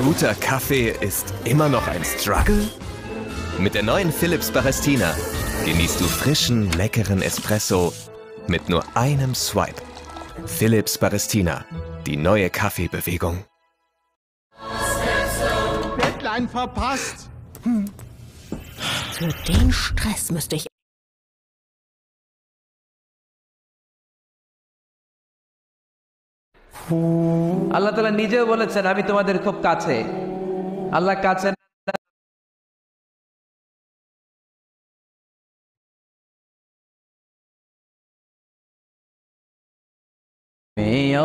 Guter Kaffee ist immer noch ein Struggle? Mit der neuen Philips Baristina genießt du frischen, leckeren Espresso mit nur einem Swipe. Philips Baristina, die neue Kaffeebewegung. Deadline verpasst! Für den Stress müsste ich... আল্লাহ তাআলা নিজেও বলেছেন আমি তোমাদের খুব কাছে। আল্লাহ কাছে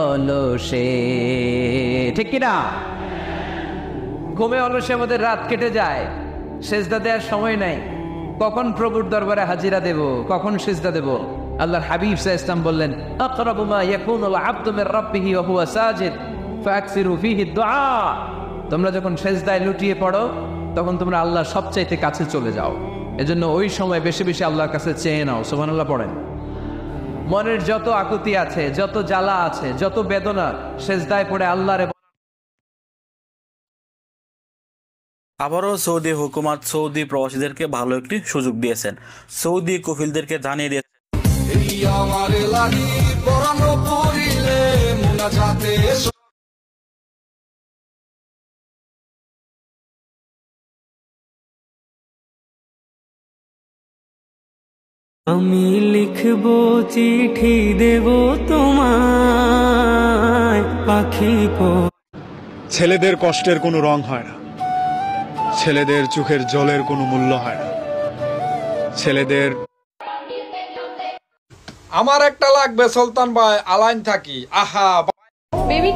অলসে, ঠিক কিনা? ঘুমে অলসে আমাদের রাত কেটে যায়, সেজদা দেওয়ার সময় নাই। কখন প্রভুর দরবারে হাজিরা দেব, কখন সেজদা দেব? আল্লাহর হাবিব সাল্লাল্লাহু আলাইহি ওয়াসাল্লাম বললেন আকরাবু মা ইয়াকুনুল আবদু মির রাব্বিহি ওয়া হুয়া সাজিদ ফাকসিরু ফীহি দুআ। তোমরা যখন সেজদায় লুটিয়ে পড়ো তখন তোমরা আল্লাহর সবচাইতে কাছে চলে যাও, এজন্য ওই সময় বেশি বেশি আল্লাহর কাছে চেয়ে নাও। সুবহানাল্লাহ পড়েন। মনের যত আকুতি আছে, যত জ্বালা আছে, যত বেদনা, সেজদায় পড়ে আল্লাহরে। আবারও সৌদি হুকুমত সৌদি প্রবাসীদেরকে ভালো একটি সুযোগ দিয়েছেন। সৌদি কফিলদেরকে জানিয়ে দিয়েছেন আমি লিখব চিঠি দেব তোমায় পাখি। ছেলেদের কষ্টের কোনো রং হয় না, ছেলেদের চোখের জলের কোনো মূল্য হয় না, ছেলেদের। আমার একটা লাগবে সুলতান ভাই, আলাইন থাকি। আহা বেবি